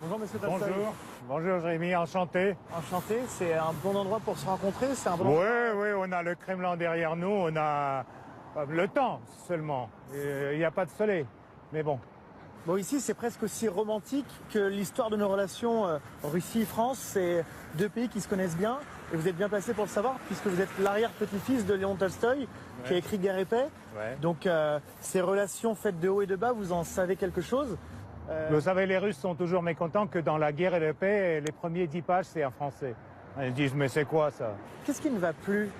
Bonjour Monsieur Tolstoï. Bonjour, bonjour Jérémy, enchanté. Enchanté, c'est un bon endroit pour se rencontrer, c'est un bon endroit. Oui, on a le Kremlin derrière nous, on a le temps seulement. Il n'y a pas de soleil, mais bon. Bon, ici c'est presque aussi romantique que l'histoire de nos relations Russie-France. C'est deux pays qui se connaissent bien et vous êtes bien placé pour le savoir puisque vous êtes l'arrière-petit-fils de Léon Tolstoï qui a écrit Guerre et Paix. Ouais. Donc ces relations faites de haut et de bas, vous en savez quelque chose? Vous savez, les Russes sont toujours mécontents que dans la Guerre et la Paix, les premiers 10 pages, c'est un Français. Ils disent, mais c'est quoi ça? Qu'est-ce qui ne va plus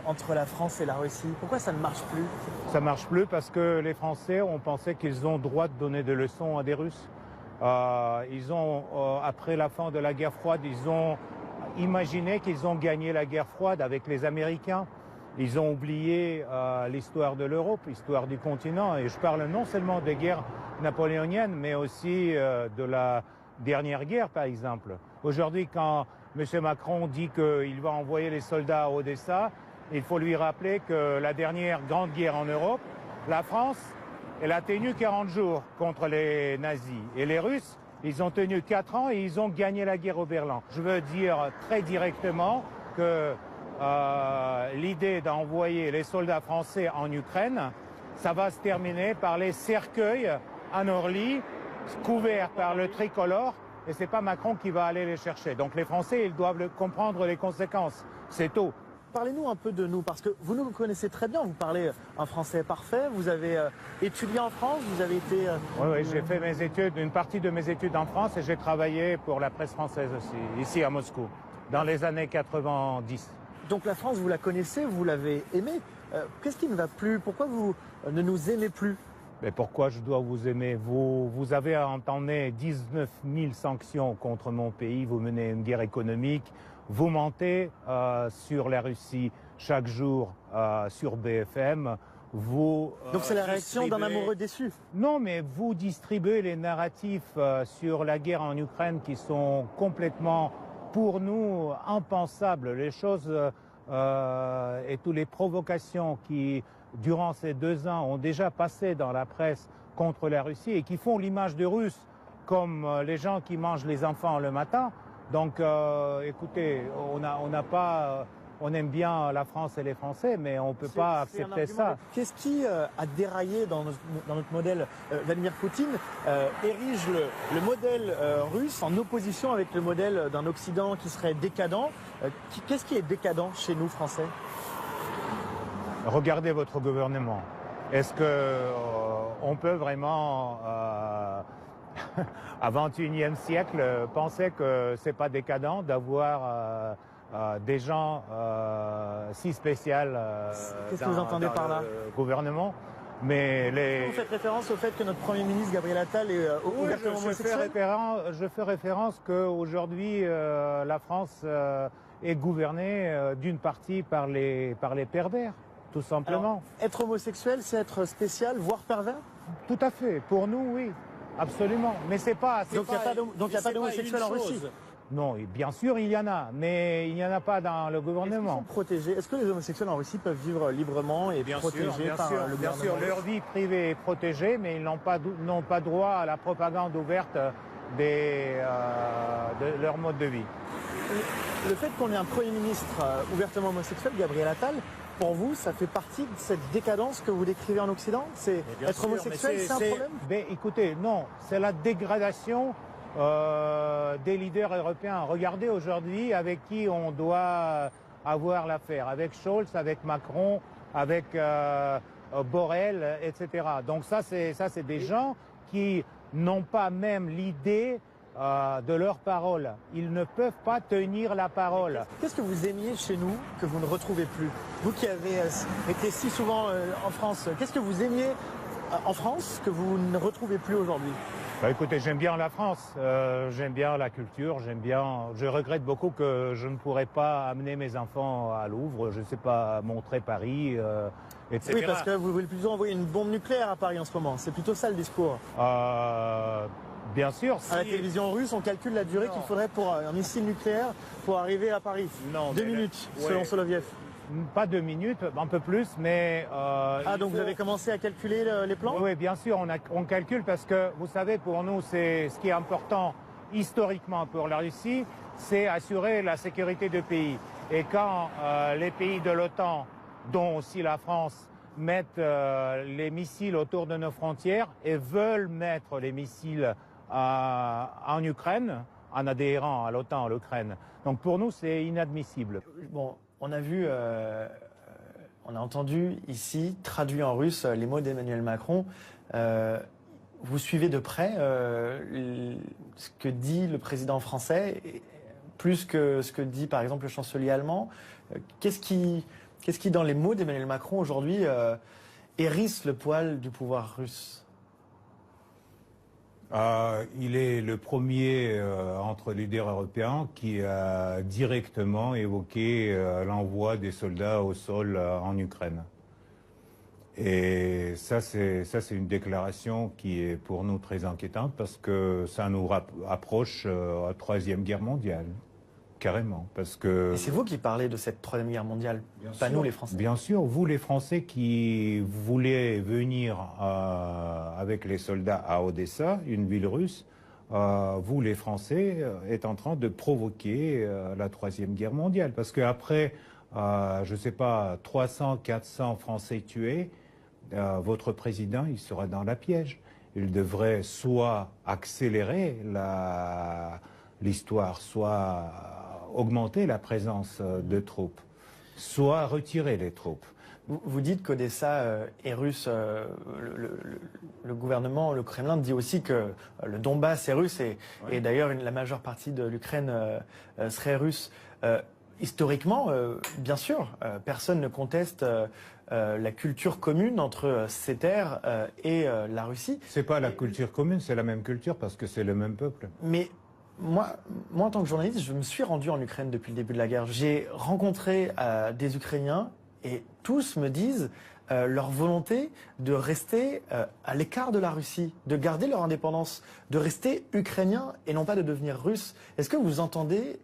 entre la France et la Russie? Pourquoi ça ne marche plus? Ça marche plus parce que les Français ont pensé qu'ils ont droit de donner des leçons à des Russes. Après la fin de la guerre froide, ils ont imaginé qu'ils ont gagné la guerre froide avec les Américains. Ils ont oublié l'histoire de l'Europe, l'histoire du continent. Et je parle non seulement des guerres napoléoniennes, mais aussi de la dernière guerre, par exemple. Aujourd'hui, quand M. Macron dit qu'il va envoyer les soldats à Odessa, il faut lui rappeler que la dernière grande guerre en Europe, la France, elle a tenu 40 jours contre les nazis. Et les Russes, ils ont tenu 4 ans et ils ont gagné la guerre au Berlin. Je veux dire très directement que l'idée d'envoyer les soldats français en Ukraine, ça va se terminer par les cercueils en Orly, couverts par le tricolore, et c'est pas Macron qui va aller les chercher. Donc les Français, ils doivent comprendre les conséquences. C'est tôt. Parlez-nous un peu de nous, parce que vous nous connaissez très bien, vous parlez un français parfait, vous avez étudié en France, vous avez été... Oui, j'ai fait mes études, une partie de mes études en France, et j'ai travaillé pour la presse française aussi, ici à Moscou, dans les années 90. Donc la France, vous la connaissez, vous l'avez aimée. Qu'est-ce qui ne va plus? Pourquoi vous ne nous aimez plus? Mais pourquoi je dois vous aimer? Vous avez entamé 19 000 sanctions contre mon pays, vous menez une guerre économique, vous mentez sur la Russie chaque jour sur BFM. Donc c'est la réaction d'un amoureux déçu? Non, mais vous distribuez les narratifs sur la guerre en Ukraine qui sont complètement, pour nous, impensables. Les choses et toutes les provocations qui, durant ces 2 ans, ont déjà passé dans la presse contre la Russie et qui font l'image des Russes comme les gens qui mangent les enfants le matin. Donc, écoutez, on aime bien la France et les Français, mais on ne peut pas accepter ça. Qu'est-ce qui a déraillé dans notre modèle? Vladimir Poutine érige le modèle russe en opposition avec le modèle d'un Occident qui serait décadent. Qu'est-ce qui est décadent chez nous, Français? Regardez votre gouvernement. Est-ce qu'on peut vraiment, à XXIe siècle, penser que c'est pas décadent d'avoir des gens si spéciaux Qu'est-ce que vous entendez par là? Le gouvernement? Mais Vous faites référence au fait que notre Premier ministre Gabriel Attal est ouvertement homosexuel? Je fais référence qu'aujourd'hui la France est gouvernée d'une partie par les pervers, tout simplement. Alors, être homosexuel, c'est être spécial, voire pervers? Tout à fait. Pour nous, oui. Absolument. Mais c'est pas... Donc il n'y a pas d'homosexuels en Russie? Non, et bien sûr, il y en a, mais il n'y en a pas dans le gouvernement. Est-ce qu'ils sont protégés? Est-ce que les homosexuels en Russie peuvent vivre librement et protégés par le gouvernement? Bien sûr, leur vie privée est protégée, mais ils n'ont pas droit à la propagande ouverte de leur mode de vie. Le fait qu'on ait un Premier ministre ouvertement homosexuel, Gabriel Attal, pour vous, ça fait partie de cette décadence que vous décrivez en Occident? C'est être homosexuel, c'est un problème? Ben, écoutez, non, c'est la dégradation des leaders européens. Regardez aujourd'hui avec qui on doit avoir l'affaire. Avec Scholz, avec Macron, avec Borrell, etc. Donc ça, c'est des gens qui n'ont pas même l'idée de leur parole. Ils ne peuvent pas tenir la parole. Qu'est-ce que vous aimiez chez nous que vous ne retrouvez plus? Vous qui avez été si souvent en France, qu'est-ce que vous aimiez en France que vous ne retrouvez plus aujourd'hui? Bah, écoutez, j'aime bien la France, j'aime bien la culture, je regrette beaucoup que je ne pourrais pas amener mes enfants à Louvre, je ne sais pas, montrer Paris, etc. Oui, parce que vous voulez plutôt envoyer une bombe nucléaire à Paris en ce moment, c'est plutôt ça le discours. Bien sûr. À la télévision russe, on calcule la durée qu'il faudrait pour un missile nucléaire pour arriver à Paris. Non, 2 minutes, selon Soloviev. Pas 2 minutes, un peu plus, mais... donc vous avez commencé à calculer les plans? Oui, bien sûr, on calcule parce que, vous savez, pour nous, c'est ce qui est important historiquement pour la Russie, c'est assurer la sécurité du pays. Et quand les pays de l'OTAN, dont aussi la France, mettent les missiles autour de nos frontières et veulent mettre les missiles en Ukraine, en adhérant à l'OTAN, à l'Ukraine. Donc pour nous, c'est inadmissible. Bon, on a vu, on a entendu ici, traduit en russe, les mots d'Emmanuel Macron. Vous suivez de près ce que dit le président français, plus que ce que dit par exemple le chancelier allemand. Qu'est-ce qui, dans les mots d'Emmanuel Macron aujourd'hui, hérisse le poil du pouvoir russe? Il est le premier entre leaders européens qui a directement évoqué l'envoi des soldats au sol en Ukraine. Et ça, c'est une déclaration qui est pour nous très inquiétante parce que ça nous approche à la Troisième Guerre mondiale. Carrément, parce que... Et c'est vous qui parlez de cette Troisième Guerre mondiale, pas nous les Français. Bien sûr, vous les Français qui voulez venir avec les soldats à Odessa, une ville russe, vous les Français êtes en train de provoquer la Troisième Guerre mondiale. Parce qu'après, je ne sais pas, 300, 400 Français tués, votre président, il sera dans la piège. Il devrait soit accélérer l'histoire, soit augmenter la présence de troupes, soit retirer les troupes. Vous dites qu'Odessa est russe. Le gouvernement, le Kremlin dit aussi que le Donbass est russe et d'ailleurs la majeure partie de l'Ukraine serait russe. Historiquement, bien sûr, personne ne conteste la culture commune entre ces terres et la Russie. C'est pas la culture commune, c'est la même culture parce que c'est le même peuple. Mais moi, en tant que journaliste, je me suis rendu en Ukraine depuis le début de la guerre. J'ai rencontré des Ukrainiens et tous me disent leur volonté de rester à l'écart de la Russie, de garder leur indépendance, de rester ukrainiens et non pas de devenir russes. Est-ce que vous entendez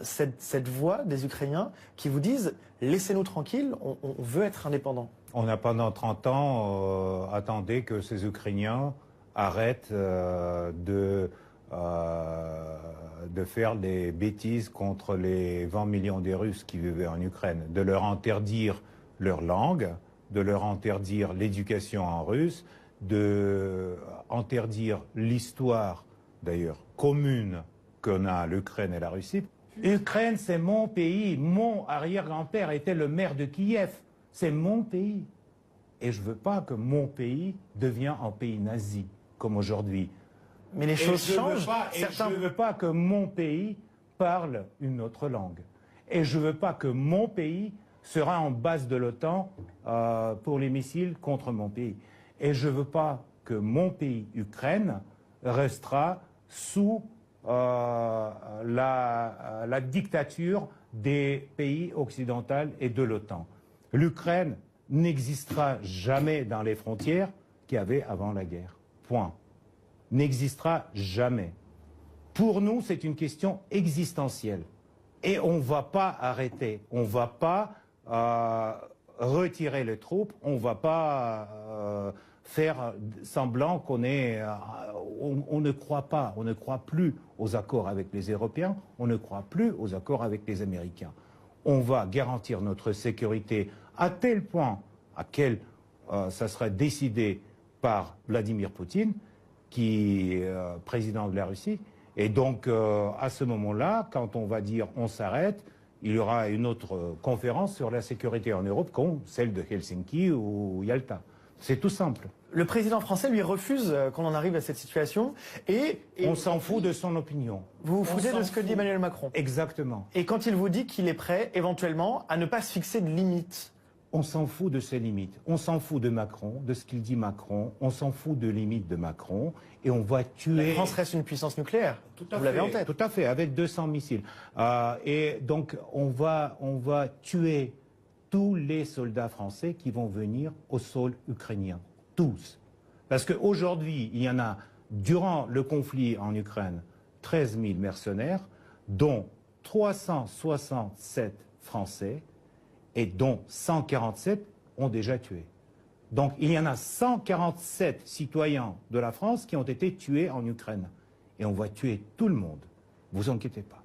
cette voix des Ukrainiens qui vous disent « laissez-nous tranquilles, on veut être indépendants ». On a pendant 30 ans attendu que ces Ukrainiens arrêtent de faire des bêtises contre les 20 millions de Russes qui vivaient en Ukraine, de leur interdire leur langue, de leur interdire l'éducation en russe, de interdire l'histoire, d'ailleurs, commune qu'on a l'Ukraine et la Russie. L'Ukraine, c'est mon pays. Mon arrière-grand-père était le maire de Kiev. C'est mon pays. Et je ne veux pas que mon pays devienne un pays nazi, comme aujourd'hui. Mais les choses changent. Je ne veux pas que mon pays parle une autre langue. Et je ne veux pas que mon pays sera en base de l'OTAN pour les missiles contre mon pays. Et je ne veux pas que mon pays, Ukraine, restera sous la dictature des pays occidentaux et de l'OTAN. L'Ukraine n'existera jamais dans les frontières qu'il y avait avant la guerre. Point. N'existera jamais. Pour nous, c'est une question existentielle. Et on ne va pas arrêter, on ne va pas retirer les troupes, on ne va pas faire semblant qu'on est... on ne croit pas, on ne croit plus aux accords avec les Européens, on ne croit plus aux accords avec les Américains. On va garantir notre sécurité à tel point auquel ça sera décidé par Vladimir Poutine, qui est président de la Russie. Et donc, à ce moment-là, quand on va dire on s'arrête, il y aura une autre conférence sur la sécurité en Europe, comme celle de Helsinki ou Yalta. C'est tout simple. Le président français, lui, refuse qu'on en arrive à cette situation et on s'en fout de son opinion. Vous vous foutez de ce que dit Emmanuel Macron. Exactement. Et quand il vous dit qu'il est prêt, éventuellement, à ne pas se fixer de limites. On s'en fout de ses limites. On s'en fout de Macron, de ce qu'il dit Macron. On s'en fout de limites de Macron. Et on va tuer... La France reste une puissance nucléaire. Vous l'avez en tête. Tout à fait, avec 200 missiles. Et donc, on va tuer tous les soldats français qui vont venir au sol ukrainien. Tous. Parce qu'aujourd'hui, il y en a, durant le conflit en Ukraine, 13 000 mercenaires, dont 367 Français, et dont 147 ont déjà tué. Donc il y en a 147 citoyens de la France qui ont été tués en Ukraine. et on va tuer tout le monde. Vous inquiétez pas.